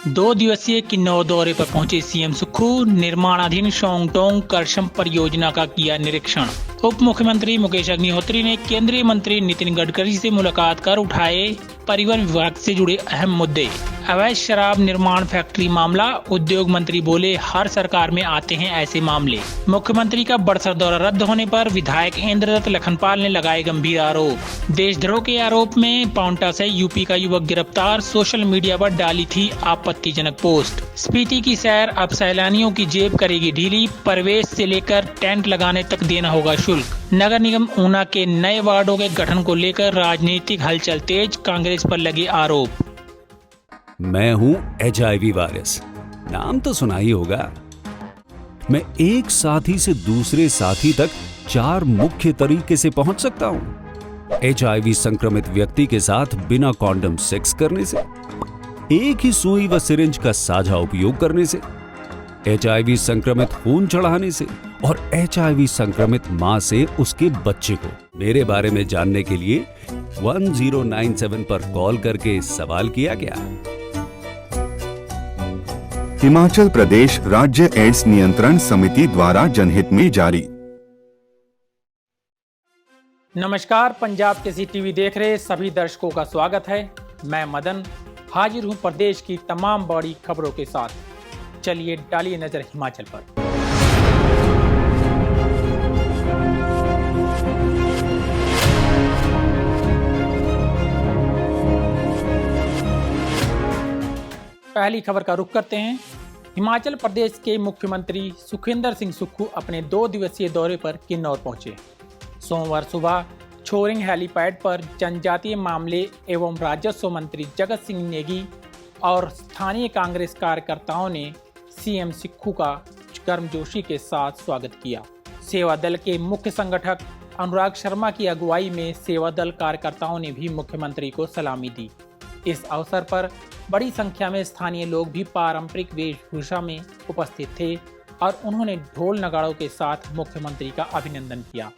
2 दिवसीय किन्नौर दौरे पर पहुंचे सीएम सुक्खू। निर्माणाधीन शोंगटोंग करशम परियोजना का किया निरीक्षण। उप मुख्यमंत्री मुकेश अग्निहोत्री ने केंद्रीय मंत्री नितिन गडकरी से मुलाकात कर उठाए परिवहन विभाग से जुड़े अहम मुद्दे। अवैध शराब निर्माण फैक्ट्री मामला, उद्योग मंत्री बोले हर सरकार में आते हैं ऐसे मामले। मुख्यमंत्री का बड़सर दौरा रद्द होने पर विधायक इंद्रदत्त लखनपाल ने लगाए गंभीर आरोप। देशद्रोह के आरोप में पांवटा से यूपी का युवक गिरफ्तार, सोशल मीडिया पर डाली थी आपत्तिजनक पोस्ट। स्पीति की सैर अब सैलानियों की जेब करेगी ढीली, प्रवेश से लेकर टेंट लगाने तक देना होगा शुल्क। नगर निगम ऊना के नए वार्डों के गठन को लेकर राजनीतिक हलचल तेज, कांग्रेस पर लगे आरोप। मैं हूं HIV वायरस, नाम तो सुना ही होगा। मैं एक साथी से दूसरे साथी तक 4 मुख्य तरीके से पहुंच सकता हूं। HIV संक्रमित व्यक्ति के साथ बिना कॉन्डम सेक्स करने से, एक ही सुई व सिरिंज का साझा उपयोग करने से, HIV संक्रमित खून चढ़ाने से और HIV संक्रमित मां से उसके बच्चे को। मेरे बारे में जानने के लिए 1097 पर कॉल करके सवाल किया गया। हिमाचल प्रदेश राज्य एड्स नियंत्रण समिति द्वारा जनहित में जारी। नमस्कार, पंजाब केसरी टीवी देख रहे सभी दर्शकों का स्वागत है। मैं मदन हाजिर हूं प्रदेश की तमाम बड़ी खबरों के साथ। चलिए डालिए नजर हिमाचल पर। पहली खबर का रुख करते हैं। हिमाचल प्रदेश के मुख्यमंत्री सुखविंदर सिंह सुक्खू अपने 2 दिवसीय दौरे पर किन्नौर पहुंचे। सोमवार सुबह छोरिंग हेलीपैड पर जनजातीय मामले एवं राजस्व मंत्री जगत सिंह नेगी और स्थानीय कांग्रेस कार्यकर्ताओं ने सीएम सुक्खू का गर्मजोशी के साथ स्वागत किया। सेवा दल के मुख्य संगठक अनुराग शर्मा की अगुवाई में सेवा दल कार्यकर्ताओं ने भी मुख्यमंत्री को सलामी दी। इस अवसर पर बड़ी संख्या में स्थानीय लोग भी पारंपरिक वेशभूषा में उपस्थित थे और उन्होंने ढोल नगाड़ों के साथ मुख्यमंत्री का अभिनंदन किया।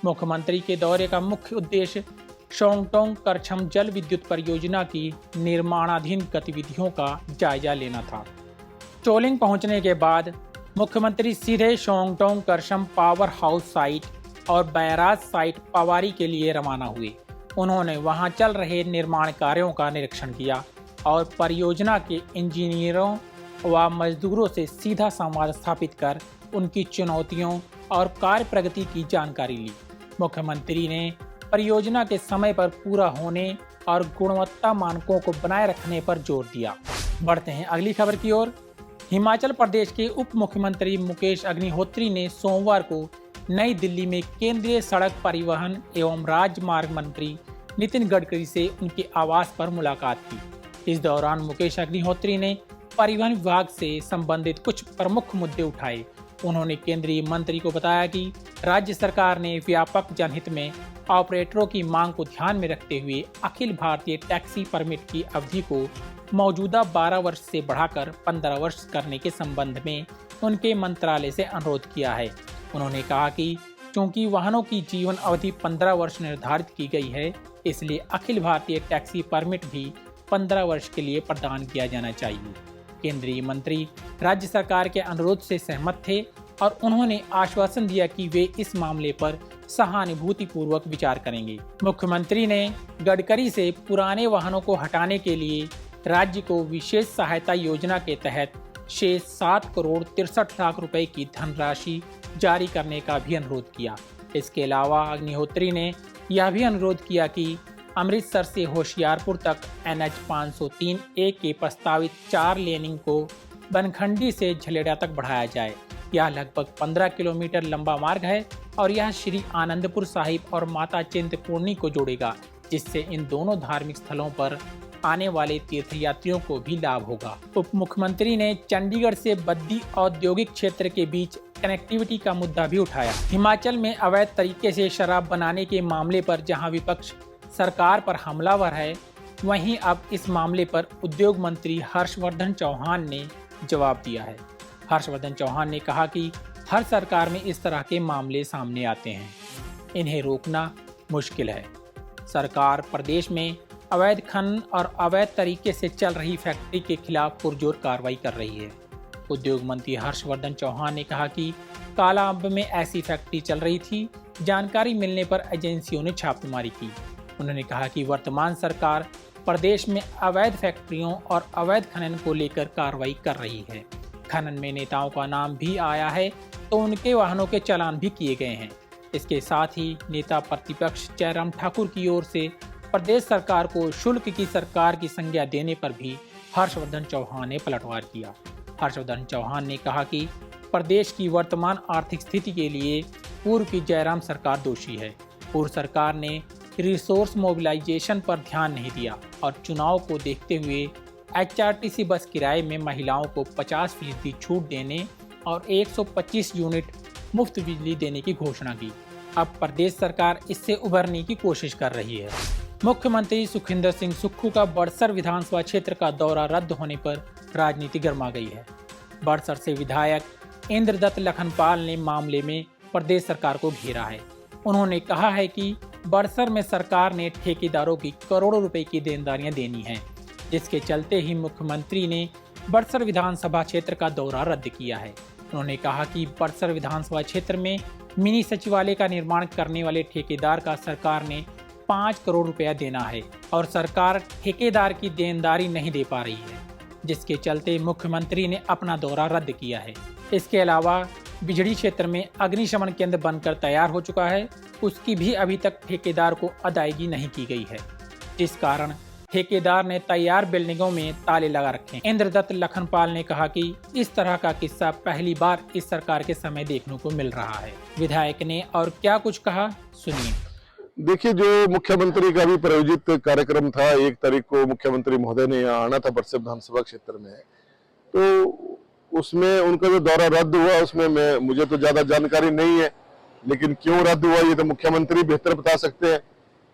मुख्यमंत्री के दौरे का मुख्य उद्देश्य शोंगटोंग करछम जल विद्युत परियोजना की निर्माणाधीन गतिविधियों का जायजा लेना था। चोलिंग पहुंचने के बाद मुख्यमंत्री सीधे Shongtong Karcham power house site और बैराज साइट पवारी के लिए रवाना हुए। उन्होंने वहां चल रहे निर्माण कार्यों का निरीक्षण किया और परियोजना के इंजीनियरों व मजदूरों से सीधा संवाद स्थापित कर उनकी चुनौतियों और कार्य प्रगति की जानकारी ली। मुख्यमंत्री ने परियोजना के समय पर पूरा होने और गुणवत्ता मानकों को बनाए रखने पर जोर दिया। बढ़ते हैं अगली खबर की ओर। हिमाचल प्रदेश के उप मुख्यमंत्री मुकेश अग्निहोत्री ने सोमवार को नई दिल्ली में केंद्रीय सड़क परिवहन एवं राजमार्ग मंत्री नितिन गडकरी से उनके आवास पर मुलाकात की। इस दौरान मुकेश अग्निहोत्री ने परिवहन विभाग से संबंधित कुछ प्रमुख मुद्दे उठाए। उन्होंने केंद्रीय मंत्री को बताया कि राज्य सरकार ने व्यापक जनहित में ऑपरेटरों की मांग को ध्यान में रखते हुए अखिल भारतीय टैक्सी परमिट की अवधि को मौजूदा 12 वर्ष से बढ़ाकर 15 वर्ष करने के संबंध में उनके मंत्रालय से अनुरोध किया है। उन्होंने कहा कि चूंकि वाहनों की जीवन अवधि 15 वर्ष निर्धारित की गई है, इसलिए अखिल भारतीय टैक्सी परमिट भी 15 वर्ष के लिए प्रदान किया जाना चाहिए। केंद्रीय मंत्री राज्य सरकार के अनुरोध से सहमत थे और उन्होंने आश्वासन दिया कि वे इस मामले पर सहानुभूतिपूर्वक विचार करेंगे। मुख्यमंत्री ने गडकरी से पुराने वाहनों को हटाने के लिए राज्य को विशेष सहायता योजना के तहत शेष 7 करोड़ 63 लाख रुपए की धनराशि जारी करने का भी अनुरोध किया। इसके अलावा अग्निहोत्री ने यह भी अनुरोध किया कि अमृतसर से होशियारपुर तक NH 503A के प्रस्तावित 4 लेनिंग को बनखंडी से झलेड़ा तक बढ़ाया जाए। यह लगभग 15 किलोमीटर लंबा मार्ग है और यह श्री आनंदपुर साहिब और माता चिंतपूर्णी को जोड़ेगा, जिससे इन दोनों धार्मिक स्थलों पर आने वाले तीर्थयात्रियों को भी लाभ होगा। उप मुख्यमंत्री ने चंडीगढ़ से बद्दी औद्योगिक क्षेत्र के बीच कनेक्टिविटी का मुद्दा भी उठाया। हिमाचल में अवैध तरीके से शराब बनाने के मामले पर जहां विपक्ष सरकार पर हमलावर है, वहीं अब इस मामले पर उद्योग मंत्री हर्षवर्धन चौहान ने जवाब दिया है। हर्षवर्धन चौहान ने कहा कि हर सरकार में इस तरह के मामले सामने आते हैं, इन्हें रोकना मुश्किल है। सरकार प्रदेश में अवैध खनन और अवैध तरीके से चल रही फैक्ट्री के खिलाफ पुरजोर कार्रवाई कर रही है। उद्योग मंत्री हर्षवर्धन चौहान ने कहा कि काला अंब में ऐसी फैक्ट्री चल रही थी। जानकारी मिलने पर एजेंसियों ने छापेमारी की। उन्होंने कहा कि वर्तमान सरकार प्रदेश में अवैध फैक्ट्रियों और अवैध खनन को लेकर कार्रवाई कर रही है। खनन में नेताओं का नाम भी आया है तो उनके वाहनों के चालान भी किए गए हैं। इसके साथ ही नेता प्रतिपक्ष जयराम ठाकुर की ओर से प्रदेश सरकार को शुल्क की सरकार की संज्ञा देने पर भी हर्षवर्धन चौहान ने पलटवार किया। हर्षवर्धन चौहान ने कहा कि प्रदेश की वर्तमान आर्थिक स्थिति के लिए पूर्व की जयराम सरकार दोषी है। पूर्व सरकार ने रिसोर्स मोबिलाइजेशन पर ध्यान नहीं दिया और चुनाव को देखते हुए एचआरटीसी बस किराए में महिलाओं को 50% छूट देने और 125 यूनिट मुफ्त बिजली देने की घोषणा की। अब प्रदेश सरकार इससे उभरने की कोशिश कर रही है। मुख्यमंत्री सुखविंदर सिंह सुक्खू का बड़सर विधानसभा क्षेत्र का दौरा रद्द होने पर राजनीति गर्मा गई है। बड़सर से विधायक इंद्रदत्त लखनपाल ने मामले में प्रदेश सरकार को घेरा है। उन्होंने कहा है कि बड़सर में सरकार ने ठेकेदारों की करोड़ों रुपए की देनदारियां देनी हैं, जिसके चलते ही मुख्यमंत्री ने बड़सर विधानसभा क्षेत्र का दौरा रद्द किया है। उन्होंने कहा कि बड़सर विधानसभा क्षेत्र में मिनी सचिवालय का निर्माण करने वाले ठेकेदार का सरकार ने 5 करोड़ रुपया देना है और सरकार ठेकेदार की देनदारी नहीं दे पा रही है, जिसके चलते मुख्यमंत्री ने अपना दौरा रद्द किया है। इसके अलावा बिजड़ी क्षेत्र में अग्निशमन केंद्र बनकर तैयार हो चुका है, उसकी भी अभी तक ठेकेदार को अदायगी नहीं की गई है, जिस कारण ठेकेदार ने तैयार बिल्डिंगों में ताले लगा रखे। इंद्रदत्त लखनपाल ने कहा कि इस तरह का किस्सा पहली बार इस सरकार के समय देखने को मिल रहा है। विधायक ने और क्या कुछ कहा, सुनिए। देखिए, जो मुख्यमंत्री का भी प्रायोजित कार्यक्रम था, 1 तारीख को मुख्यमंत्री महोदय ने यहाँ आना था बड़सर विधानसभा क्षेत्र में, तो उसमें उनका जो दौरा रद्द हुआ उसमें मुझे तो ज्यादा जानकारी नहीं है, लेकिन क्यों रद्द हुआ ये तो मुख्यमंत्री बेहतर बता सकते हैं।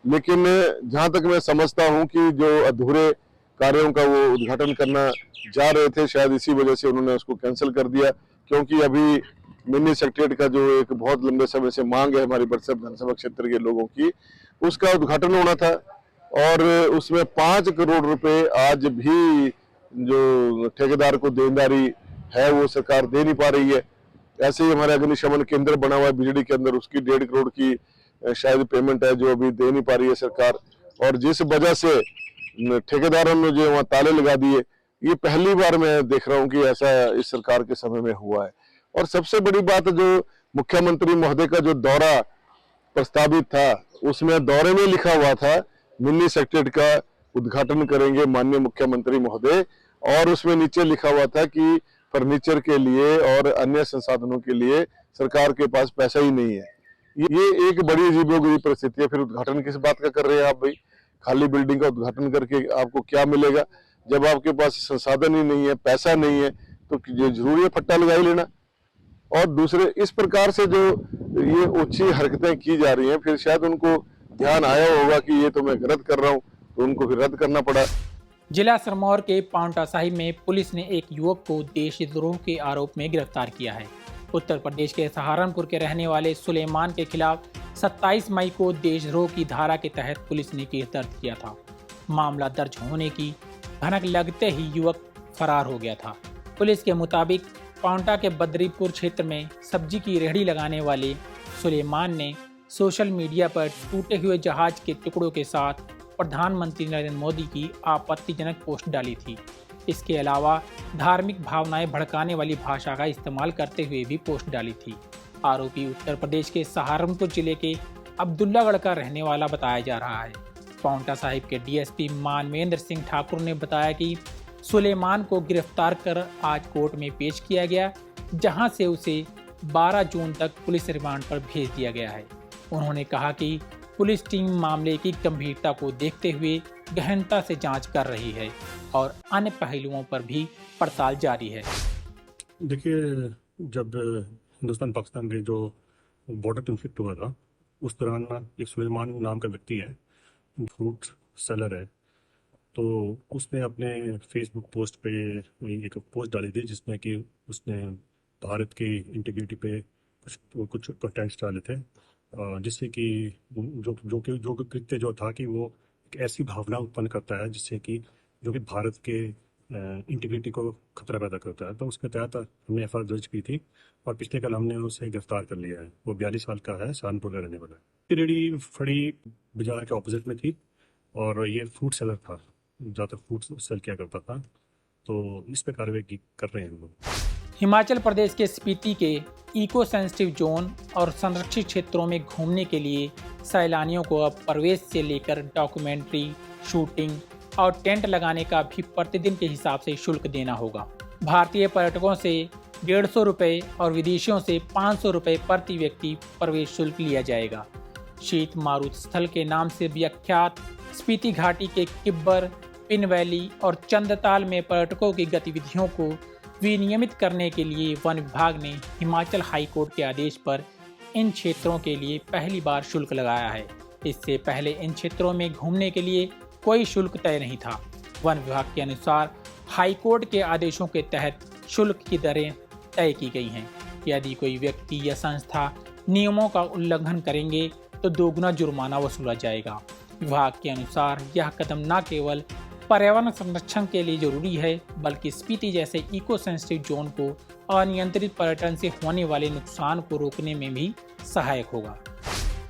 लेकिन जहां तक मैं समझता हूं कि जो अधूरे कार्यों का वो उद्घाटन करना जा रहे थे, शायद इसी वजह से उन्होंने उसको कैंसिल कर दिया, क्योंकि अभी मिनी सेक्रेटरीट का जो एक बहुत लंबे समय से मांग है हमारी बड़सर विधानसभा क्षेत्र के लोगों की, उसका उद्घाटन होना था और उसमें 5 करोड़ रुपए आज भी जो ठेकेदार को देनदारी है वो सरकार दे नहीं पा रही है। ऐसे ही हमारे अग्निशमन केंद्र बना हुआ है बिजली के अंदर, उसकी 1.5 करोड़ की शायद पेमेंट है जो अभी दे नहीं पा रही है सरकार, और जिस वजह से ठेकेदारों ने जो वहाँ ताले लगा दिए, ये पहली बार मैं देख रहा हूँ कि ऐसा इस सरकार के समय में हुआ है। और सबसे बड़ी बात, जो मुख्यमंत्री महोदय का जो दौरा प्रस्तावित था, उसमें दौरे में लिखा हुआ था मिनी सेक्रेटरीट का उद्घाटन करेंगे माननीय मुख्यमंत्री महोदय, और उसमें नीचे लिखा हुआ था कि फर्नीचर के लिए और अन्य संसाधनों के लिए सरकार के पास पैसा ही नहीं है। ये एक बड़ी अजीबोगरीब परिस्थिति है। फिर उद्घाटन किस बात का कर रहे हैं आप भाई? खाली बिल्डिंग का उद्घाटन करके आपको क्या मिलेगा? जब आपके पास संसाधन ही नहीं है, पैसा नहीं है, तो जरूरी है फट्टा लगा ही लेना। और दूसरे, इस प्रकार से जो ये ऊंची हरकतें की जा रही हैं, फिर शायद उनको ध्यान आया होगा कि ये तो मैं गलत कर रहा हूँ, तो उनको फिर रद्द करना पड़ा। जिला सिरमौर के पांवटा साहिब में पुलिस ने एक युवक को देशद्रोह के आरोप में गिरफ्तार किया है। उत्तर प्रदेश के सहारनपुर के रहने वाले सुलेमान के खिलाफ 27 मई को देशद्रोह की धारा के तहत पुलिस ने केस दर्ज किया था। मामला दर्ज होने की भनक लगते ही युवक फरार हो गया था। पुलिस के मुताबिक पांवटा के बद्रीपुर क्षेत्र में सब्जी की रेहड़ी लगाने वाले सुलेमान ने सोशल मीडिया पर टूटे हुए जहाज के टुकड़ों के साथ प्रधानमंत्री नरेंद्र मोदी की आपत्तिजनक पोस्ट डाली थी। इसके अलावा धार्मिक भावनाएं भड़काने वाली भाषा का इस्तेमाल करते हुए भी पोस्ट डाली थी। आरोपी उत्तर प्रदेश के सहारनपुर जिले के अब्दुल्लागढ़ का रहने वाला बताया जा रहा है। पांवटा साहिब के डीएसपी मानवेंद्र सिंह ठाकुर ने बताया कि सुलेमान को गिरफ्तार कर आज कोर्ट में पेश किया गया, जहां से उसे 12 जून तक पुलिस रिमांड पर भेज दिया गया है। उन्होंने कहा कि पुलिस टीम मामले की गंभीरता को देखते हुए गहनता से जांच कर रही है और अन्य पहलुओं पर भी पड़ताल जारी है। देखिए, जब हिंदुस्तान पाकिस्तान के जो बॉर्डर कन्फ्लिक्ट हुआ था, उस दौरान एक सुलेमान नाम का व्यक्ति है, फ्रूट सेलर है, तो उसने अपने फेसबुक पोस्ट पे एक पोस्ट डाली थी जिसमें कि उसने भारत की इंटीग्रिटी पे कुछ कंटेंट्स डाले थे, जिससे कि जो कृत्य जो था कि वो एक ऐसी भावना उत्पन्न करता है जिससे कि जो कि भारत के इंटीग्रिटी को खतरा पैदा करता है। तो उसके तहत हमने एफआईआर दर्ज की थी और पिछले कल हमने उसे गिरफ्तार कर लिया है। वो 42 साल का है, सहारनपुर का रहने वाला है। ये रेडी फड़ी बाजार के ऑपोजिट में थी और ये फ्रूट सेलर था, ज़्यादातर फ्रूट सेल किया करता था। तो इस पर कार्रवाई कर रहे हैं हम लोग। हिमाचल प्रदेश के स्पीति के इको सेंसिटिव जोन और संरक्षित क्षेत्रों में घूमने के लिए सैलानियों को अब प्रवेश से लेकर डॉक्यूमेंट्री, शूटिंग और टेंट लगाने का भी प्रतिदिन के हिसाब से शुल्क देना होगा। भारतीय पर्यटकों से 150 रुपये और विदेशियों से 500 रुपये प्रति व्यक्ति प्रवेश शुल्क लिया जाएगा। शीत मारुत स्थल के नाम से विख्यात स्पीति घाटी के किब्बर, पिन वैली और चंदताल में पर्यटकों की गतिविधियों को विनियमित करने के लिए वन विभाग ने हिमाचल हाई कोर्ट के आदेश पर इन क्षेत्रों के लिए पहली बार शुल्क लगाया है। इससे पहले इन क्षेत्रों में घूमने के लिए कोई शुल्क तय नहीं था। वन विभाग के अनुसार हाई कोर्ट के आदेशों के तहत शुल्क की दरें तय की गई हैं। यदि कोई व्यक्ति या संस्था नियमों का उल्लंघन करेंगे तो दोगुना जुर्माना वसूला जाएगा। विभाग के अनुसार यह कदम न केवल पर्यावरण संरक्षण के लिए जरूरी है, बल्कि स्पीति जैसे इको सेंसिटिव जोन को अनियंत्रित पर्यटन से होने वाले नुकसान को रोकने में भी सहायक होगा।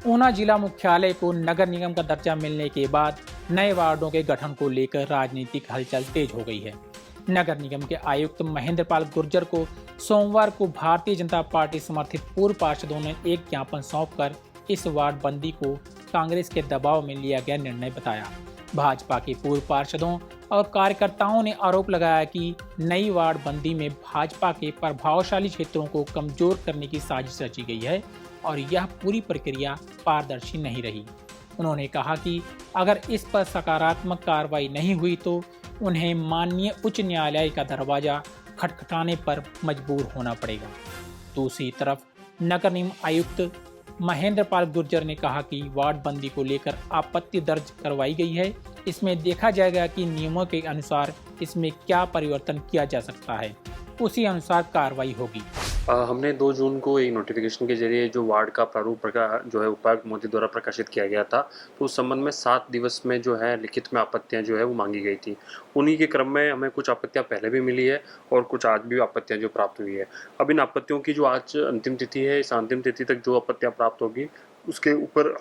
ऊना जिला मुख्यालय को नगर निगम का दर्जा मिलने के बाद नए वार्डों के गठन को लेकर राजनीतिक हलचल तेज हो गई है। नगर निगम के आयुक्त महेंद्र पाल गुर्जर को सोमवार को भारतीय जनता पार्टी समर्थित पूर्व पार्षदों ने एक ज्ञापन सौंपकर इस वार्ड बंदी को कांग्रेस के दबाव में लिया गया निर्णय बताया। भाजपा के पूर्व पार्षदों और कार्यकर्ताओं ने आरोप लगाया कि नई वार्ड बंदी में भाजपा के प्रभावशाली क्षेत्रों को कमजोर करने की साजिश रची गई है और यह पूरी प्रक्रिया पारदर्शी नहीं रही। उन्होंने कहा कि अगर इस पर सकारात्मक कार्रवाई नहीं हुई तो उन्हें माननीय उच्च न्यायालय का दरवाजा खटखटाने पर मजबूर होना पड़ेगा। दूसरी तरफ नगर निगम आयुक्त महेंद्र पाल गुर्जर ने कहा कि वार्ड बंदी को लेकर आपत्ति दर्ज करवाई गई है। इसमें देखा जाएगा कि नियमों के अनुसार इसमें क्या परिवर्तन किया जा सकता है, उसी अनुसार कार्रवाई होगी। हमने 2 जून को एक नोटिफिकेशन के जरिए जो वार्ड का प्रारूप जो है उपायुक्त मोदी द्वारा प्रकाशित किया गया था, तो उस संबंध में 7 दिवस में जो है लिखित में आपत्तियां जो है वो मांगी गई थी। उन्हीं के क्रम में हमें कुछ आपत्तियां पहले भी मिली है और कुछ आज भी आपत्तियां जो प्राप्त हुई है। अब इन आपत्तियों की जो आज अंतिम तिथि है, इस अंतिम तिथि तक जो आपत्तियां प्राप्त होगी उसके ऊपर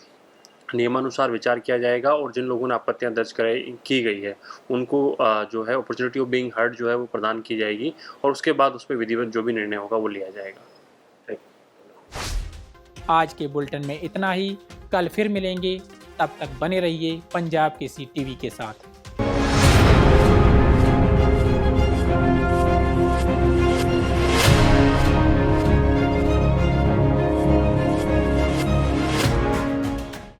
नियमानुसार विचार किया जाएगा और जिन लोगों ने आपत्तियां दर्ज की गई है उनको जो है अपॉर्चुनिटी ऑफ बीइंग हर्ड जो है वो प्रदान की जाएगी और उसके बाद उस पर विधिवत जो भी निर्णय होगा वो लिया जाएगा। आज के बुलेटिन में इतना ही। कल फिर मिलेंगे, तब तक बने रहिए पंजाब केसरी टीवी के साथ।